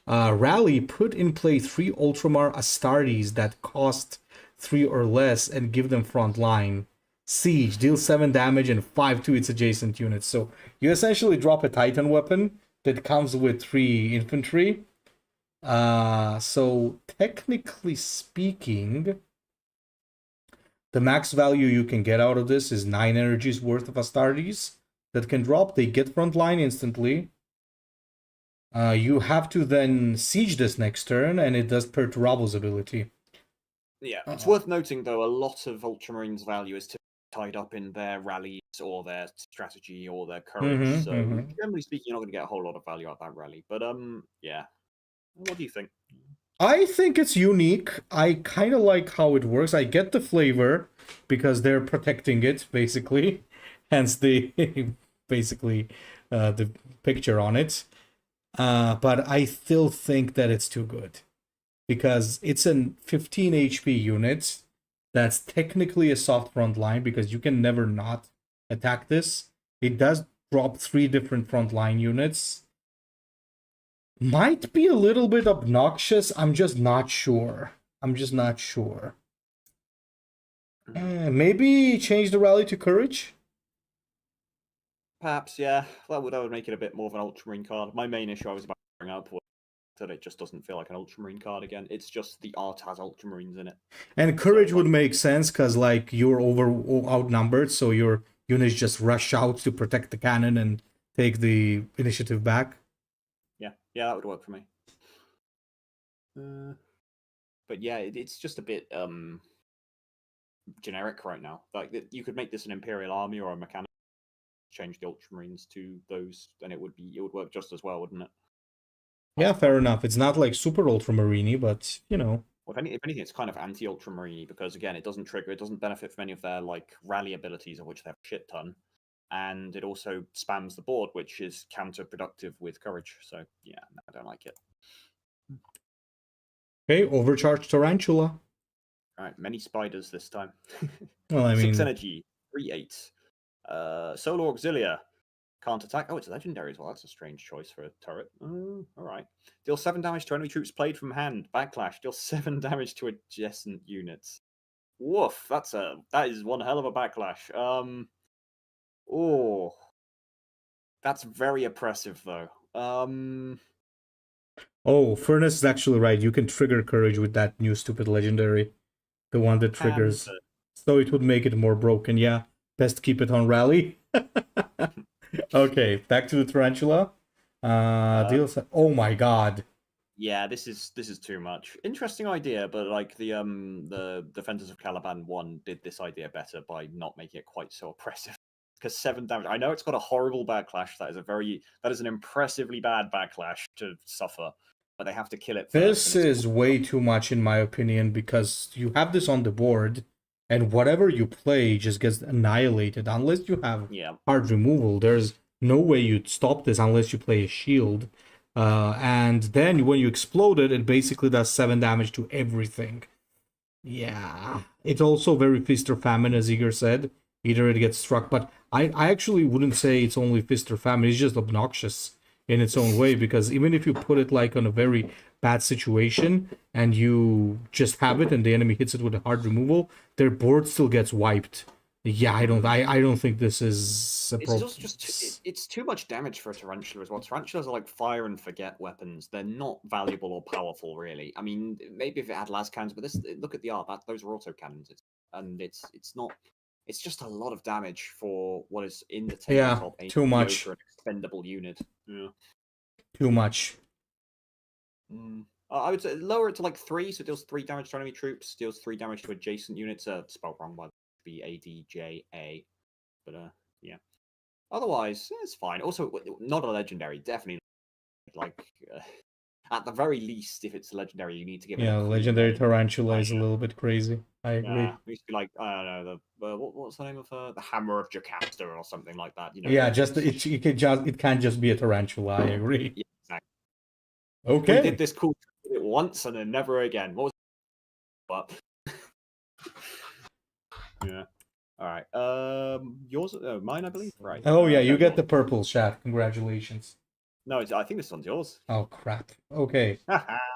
Rally, put in play 3 Ultramar Astartes that cost 3 or less and give them front line. Siege, deal 7 damage and 5 to its adjacent units. So you essentially drop a Titan weapon that comes with 3 infantry. So technically speaking, the max value you can get out of this is 9 energies worth of Astartes that can drop. They get front line instantly. You have to then siege this next turn, and it does Perturba's ability. Yeah, it's worth noting though, a lot of Ultramarines' value is tied up in their rallies or their strategy or their courage. So generally speaking, you're not going to get a whole lot of value out of that rally. But yeah, what do you think? I think it's unique. I kind of like how it works. I get the flavor because they're protecting it basically, hence the basically the picture on it. But I still think that it's too good because it's a 15 HP unit. That's technically a soft front line because you can never not attack this. It does drop 3 different front line units. Might be a little bit obnoxious. I'm just not sure. Maybe change the rally to courage? Perhaps, yeah. That would make it a bit more of an Ultramarine card. My main issue I was about to bring up was that it just doesn't feel like an Ultramarine card again. It's just the art has Ultramarines in it. And courage would make sense because like you're outnumbered, so your units just rush out to protect the cannon and take the initiative back. Yeah, that would work for me. But yeah, it's just a bit generic right now. Like you could make this an Imperial army or a mechanic, change the Ultramarines to those, and it would work just as well, wouldn't it? Yeah, fair enough. It's not like super Ultramarine, but you know. Well, if anything, it's kind of anti-Ultramarine because again, it doesn't benefit from any of their like rally abilities, of which they have a shit ton, and it also spams the board, which is counterproductive with courage. So yeah, no, I don't like it. Okay, overcharged Tarantula. All right, many spiders this time. Well, I mean, 6 energy, 3/8. Solar Auxilia. Can't attack. Oh, it's legendary as well. That's a strange choice for a turret. All right. Deal 7 damage to enemy troops played from hand. Backlash. Deal 7 damage to adjacent units. Woof. That is one hell of a backlash. Oh, that's very oppressive though. Oh, Furnace is actually right. You can trigger courage with that new stupid legendary, the one that triggers. So it would make it more broken. Yeah, best keep it on rally. Okay, back to the Tarantula. Oh my god. Yeah, this is too much. Interesting idea, but like the Defenders of Caliban 1 did this idea better by not making it quite so oppressive. Because 7 damage. I know it's got a horrible backlash. That is an impressively bad backlash to suffer, but they have to kill it first. This is way too much in my opinion because you have this on the board and whatever you play just gets annihilated unless you have hard removal. There's no way you'd stop this unless you play a shield. And then when you explode it, it basically does 7 damage to everything. Yeah. It's also very Feast or Famine, as Igor said. Either it gets struck, but I actually wouldn't say it's only Feast or Famine. It's just obnoxious. in its own way, because even if you put it like on a very bad situation and you just have it and the enemy hits it with a hard removal, their board still gets wiped. Yeah, I don't think this is It's also just it's too much damage for a Tarantula as well. Tarantulas are like fire and forget weapons. They're not valuable or powerful, really. I mean, maybe if it had las cannons, but this look at the art. Those are auto cannons, and it's not. It's just a lot of damage for what is in the tabletop. Yeah, too much. An expendable unit. Yeah. Too much. I would say lower it to like 3, so it deals 3 damage to enemy troops, deals 3 damage to adjacent units. Spelled wrong by the ADJA, but yeah. Otherwise, it's fine. Also, not a legendary, definitely. Like, at the very least, if it's a legendary, you need to give it. Yeah, legendary Tarantula is a little bit crazy. I agree. Yeah, it used to be like, I don't know, what's the name of the Hammer of Jocasta or something like that. You know. Yeah, it can't just be a Tarantula. I agree. Yeah, exactly. Okay. We did this cool once and then never again. What was? But yeah. All right. Yours? Mine, I believe. Right. Oh yeah, you get the purple chat. Congratulations. No, I think this one's yours. Oh crap. Okay.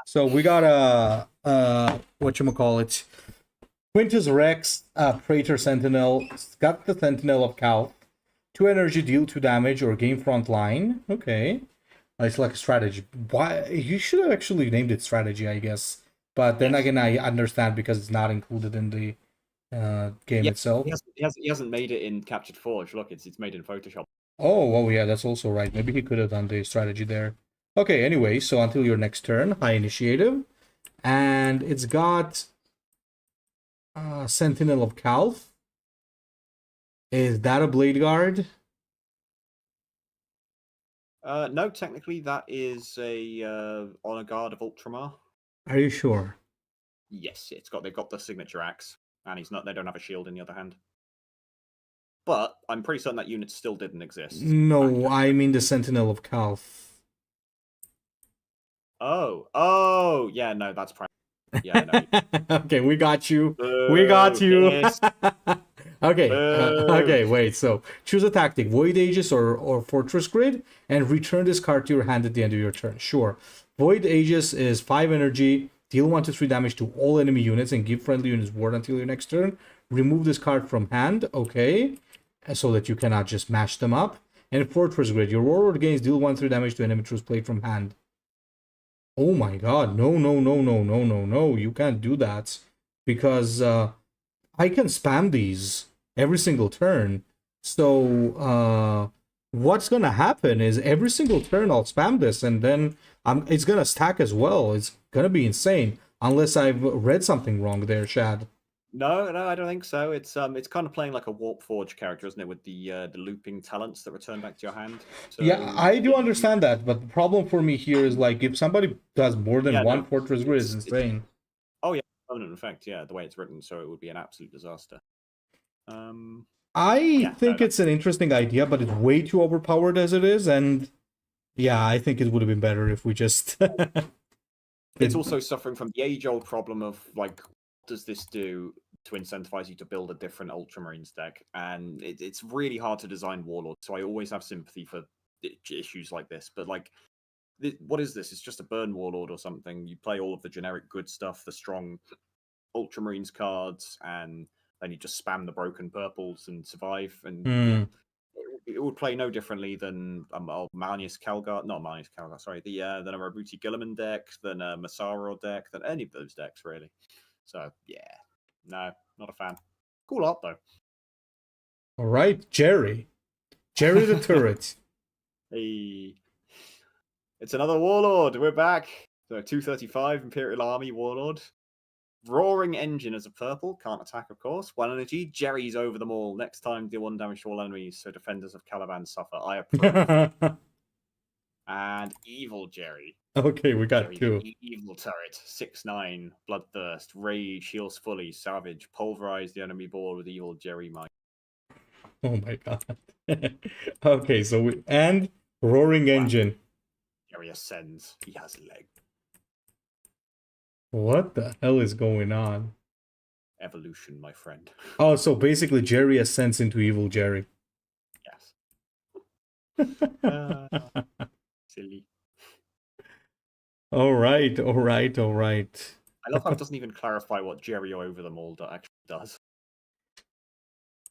So we got a whatchamacallit, Quintus Rex, Praetor Sentinel. It's got the Sentinel of Cal. 2 energy, deal 2 damage, or gain front line. Okay. It's like a strategy. Why? You should have actually named it strategy, I guess. But then again, I understand because it's not included in the game itself. He hasn't made it in Captured Forge. Look, it's made in Photoshop. Oh, yeah, that's also right. Maybe he could have done the strategy there. Okay, anyway, so until your next turn, high initiative. And it's got Sentinel of Cal. Is that a Blade Guard? No, technically that is a Honor Guard of Ultramar. Are you sure? Yes, they've got the signature axe, and they don't have a shield in the other hand. But I'm pretty certain that unit still didn't exist. No, I mean the Sentinel of Cal. Oh, yeah, no, that's prime. Yeah, no. Okay, we got you. We got you. Okay, okay, wait. So choose a tactic: Void Aegis or Fortress Grid, and return this card to your hand at the end of your turn. Sure. Void Aegis is 5 energy. Deal 1 to 3 damage to all enemy units and give friendly units ward until your next turn. Remove this card from hand. Okay. So that you cannot just mash them up. And Fortress Grid. Your Warlord gains deal 1 3 damage to enemy troops played from hand. Oh my god. No. You can't do that. Because I can spam these every single turn. So what's gonna happen is every single turn I'll spam this and then it's gonna stack as well. It's gonna be insane. Unless I've read something wrong there, Shad. No, I don't think so. It's kind of playing like a Warp Forge character, isn't it, with the looping talents that return back to your hand. So, yeah, I do understand that, but the problem for me here is like if somebody does more than one Fortress Grid, it's insane. Oh yeah, permanent effect. Yeah, the way it's written, so it would be an absolute disaster. I think it's an interesting idea, but it's way too overpowered as it is, and yeah, I think it would have been better if we just. It's also suffering from the age-old problem of like, what does this do to incentivize you to build a different Ultramarines deck? And it's really hard to design Warlord, so I always have sympathy for issues like this. But like, what is this? It's just a burn Warlord or something. You play all of the generic good stuff, the strong Ultramarines cards, and then you just spam the broken purples and survive. And it would play no differently than Malnius Calgar, not Malnius Calgar, sorry, than a Rabuti Gilliman deck, than a Masaro deck, than any of those decks, really. So, yeah. No, not a fan. Cool art, though. All right, Jerry. Jerry the Turret. Hey. It's another Warlord. We're back. So, 235 Imperial Army Warlord. Roaring Engine as a purple. Can't attack, of course. 1 energy. Jerry's over them all. Next time, deal 1 damage to all enemies, so defenders of Caliban suffer. I approve. And Evil Jerry. Okay, we got Jerry, 2. Evil Turret. 6/9. Bloodthirst. Rage. Heals fully. Savage. Pulverize the enemy board with Evil Jerry Might. Oh my god. Okay, so and Roaring Engine. Jerry ascends. He has a leg. What the hell is going on? Evolution, my friend. Oh, so basically Jerry ascends into Evil Jerry. Yes. Silly. All right, all right, all right. I love how it doesn't even clarify what Jerry over them all actually does.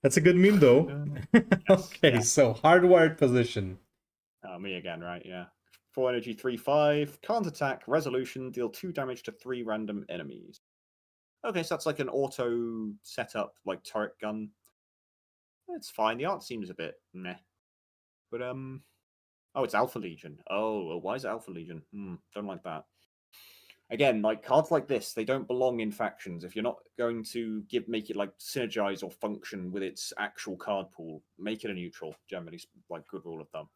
That's a good meme, though. Yes, Okay, yeah. so hardwired position. Me again, right? Yeah. 4 energy, 3/5. Can't attack. Resolution. Deal 2 damage to 3 random enemies. Okay, so that's like an auto setup, like turret gun. It's fine. The art seems a bit meh. But oh, it's Alpha Legion. Oh, well, why is it Alpha Legion? Don't like that. Again, like cards like this, they don't belong in factions. If you're not going to make it like synergize or function with its actual card pool, make it a neutral. Generally, like good rule of thumb.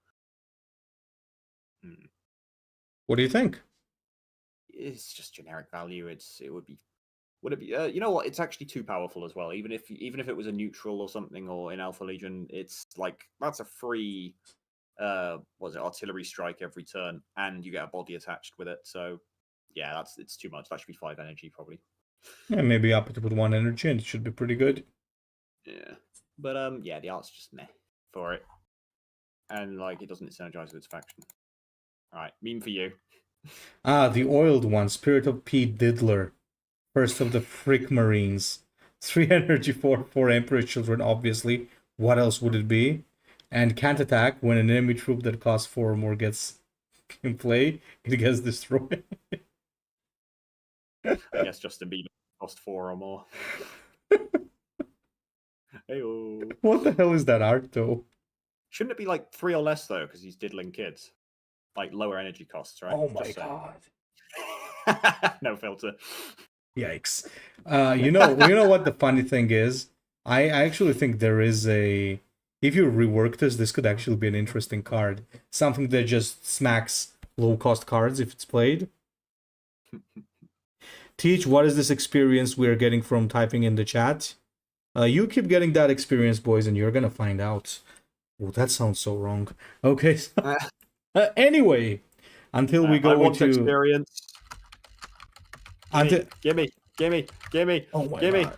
What do you think? It's just generic value. Would it be? You know what? It's actually too powerful as well. Even if it was a neutral or something, or in Alpha Legion, it's like that's a free was it artillery strike every turn, and you get a body attached with it. So yeah, it's too much. That should be 5 energy probably. Yeah, maybe up it with 1 energy and it should be pretty good. Yeah, but yeah, the art's just meh for it, and like it doesn't synergize with its faction. All right, meme for you. Ah, the oiled one, Spirit of Pete Diddler, first of the Frick Marines. 3 energy for 4 Emperor Children, obviously. What else would it be? And can't attack when an enemy troop that costs 4 or more gets in play, it gets destroyed. I guess Justin Bieber cost 4 or more. Hey-o. What the hell is that art, though? Shouldn't it be like 3 or less though? Because he's diddling kids, like lower energy costs, right? Oh my god! No filter. Yikes! You know what the funny thing is? I actually think there is a. If you rework this could actually be an interesting card. Something that just smacks low-cost cards if it's played. Teach, what is this experience we are getting from typing in the chat? You keep getting that experience, boys, and you're gonna find out. Oh, that sounds so wrong. Okay. So, anyway, until we go I want to experience. Gimme. Oh my Gimme. god.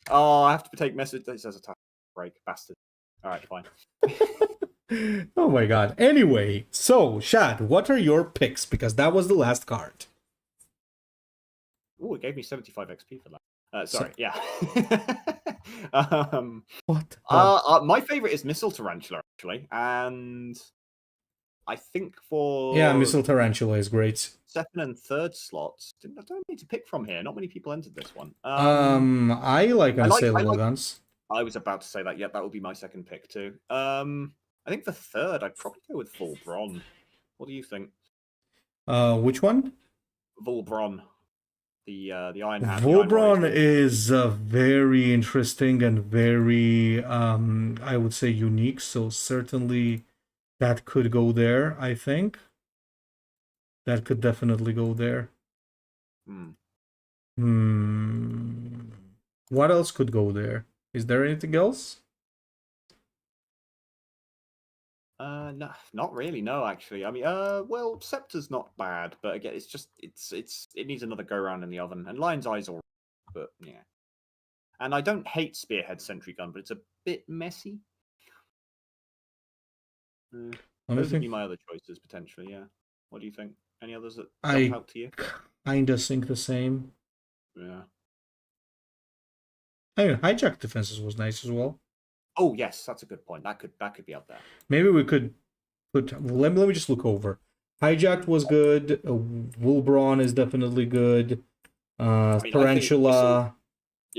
Oh, I have to take message. It says attack break, bastard. All right, fine. Oh my god. Anyway, so Shad, what are your picks? Because that was the last card. Oh, it gave me 75 XP for that. Sorry, So, yeah. what? My favorite is Missile Tarantula actually, and I think for Yeah, Missile Tarantula is great. second and third slots, I don't need to pick from here. Not many people entered this one. I like unassailable guns. I was about to say that. Yep, that would be my second pick too. I think for third, I'd probably go with Wulbrar. What do you think? Which one? Wulbrar, the Iron Hand. Wulbrar is very interesting and very, I would say, unique. So certainly that could go there, I think. That could definitely go there. What else could go there? Is there anything else? No, not really. No, actually. I mean, well, Scepter's not bad, but again, it's just it needs another go around in the oven. And Lion's Eye's all right, but yeah. And I don't hate Spearhead Sentry Gun, but it's a bit messy. Those would be my other choices potentially. Yeah. What do you think? Any others that jump out to you? I kinda think the same. Yeah. I mean, hijacked defenses was nice as well. Oh yes, that's a good point. That could be up there. Maybe we could put. Let me just look over. Hijacked was good. Wulbrar is definitely good. Tarantula.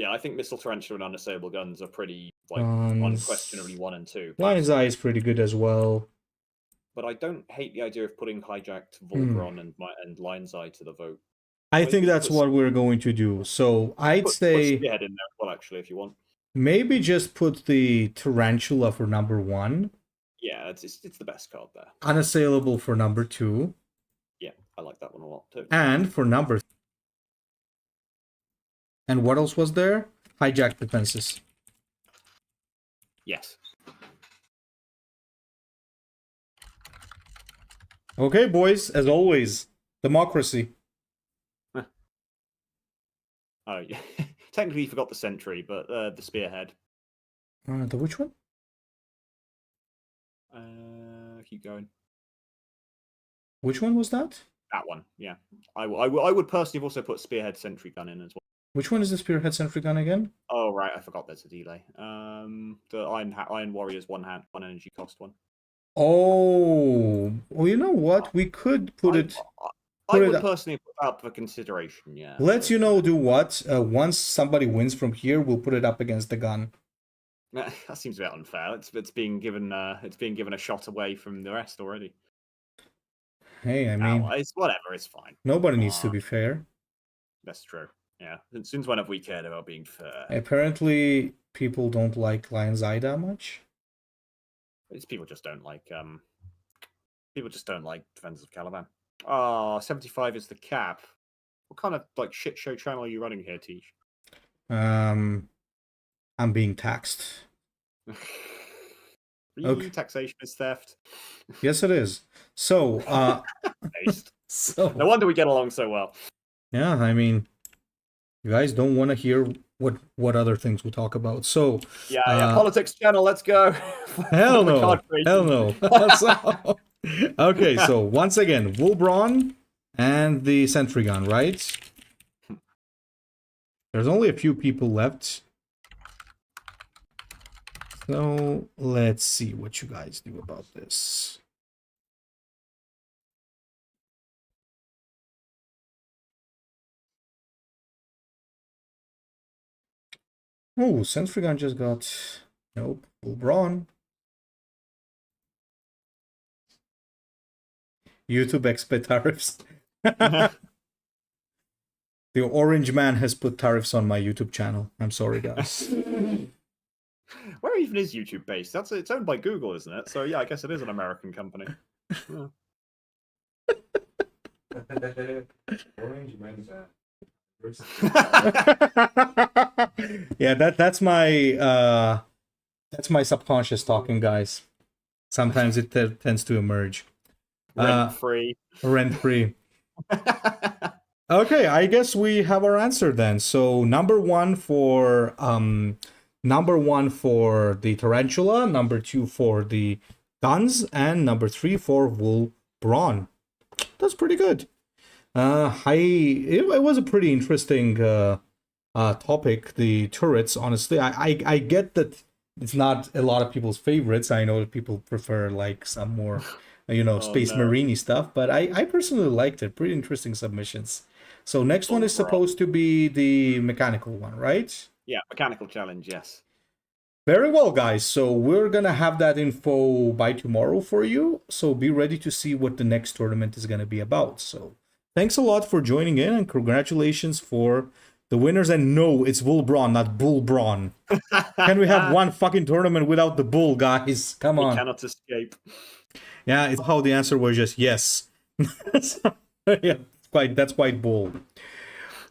I think Missile Tarantula and Unassailable Guns are pretty unquestionably 1 and 2. Lion's Eye is pretty good as well. But I don't hate the idea of putting Hijacked, Wulbrar, and Lion's Eye to the vote. I think that's what we're going to do. So I'd say put Spearhead in there as well, actually, if you want. Maybe just put the Tarantula for number 1. Yeah, it's the best card there. Unassailable for number 2. Yeah, I like that one a lot too. And for number 3. And what else was there? Hijacked defenses. Yes. Okay, boys, as always, democracy. Oh, yeah. Technically, you forgot the Sentry, but the Spearhead. The which one? Keep going. Which one was that? That one, yeah. I would personally have also put Spearhead Sentry Gun in as well. Which one is the Spearhead Sentry Gun again? Oh right, I forgot there's a delay. The Iron Warriors one energy cost one. Oh, well, you know what? We could put it. I would personally put up for consideration. Yeah. Let's do what? Once somebody wins from here, we'll put it up against the gun. That seems a bit unfair. It's being given a shot away from the rest already. Hey, I mean, it's whatever. It's fine. Nobody needs to be fair. That's true. Yeah. Since when have we cared about being fair? Apparently, people don't like Lion's Eye that much. People just don't like Defenders of Caliban. Oh, 75 is the cap. What kind of shit show channel are you running here, Teach? I'm being taxed. Okay. Taxation is theft. Yes, it is. So, so no wonder we get along so well. Yeah, I mean, you guys don't want to hear what other things we talk about. So yeah, politics channel, let's go. Hell no. Hell no. Okay, so once again, Wulbrar and the sentry gun, right? There's only a few people left. So let's see what you guys do about this. Oh, sentry gun just got... Nope, Wulbrar. YouTube expert tariffs. The orange man has put tariffs on my YouTube channel. I'm sorry, guys. Where even is YouTube based? It's owned by Google, isn't it? So yeah, I guess it is an American company. Orange man. Yeah, that's my subconscious talking, guys. Sometimes it tends to emerge. Rent free. Rent free. Okay, I guess we have our answer then. So number one for the Tarantula, number 2 for the guns, and number 3 for Wulbrar. That's pretty good. It was a pretty interesting topic, the turrets. Honestly, I get that it's not a lot of people's favorites. I know that people prefer some more Space Marine-y stuff, but I personally liked it. Pretty interesting submissions. So next one is supposed to be the mechanical one, right? Yeah, mechanical challenge, yes. Very well, guys. So we're going to have that info by tomorrow for you. So be ready to see what the next tournament is going to be about. So thanks a lot for joining in, and congratulations for the winners. And no, it's Wulbrar, not Wulbrar. Can we have one fucking tournament without the bull, guys? Come on. We cannot escape. Yeah, it's how the answer was just yes. Yeah, that's quite bold.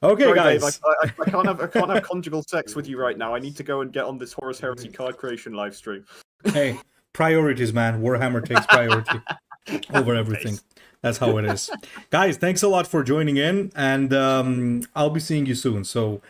Okay, sorry, guys. Dave, I can't have conjugal sex with you right now. I need to go and get on this Horus Heresy card creation live stream. Hey, priorities, man. Warhammer takes priority over everything. That's how it is. Guys, thanks a lot for joining in, and I'll be seeing you soon. So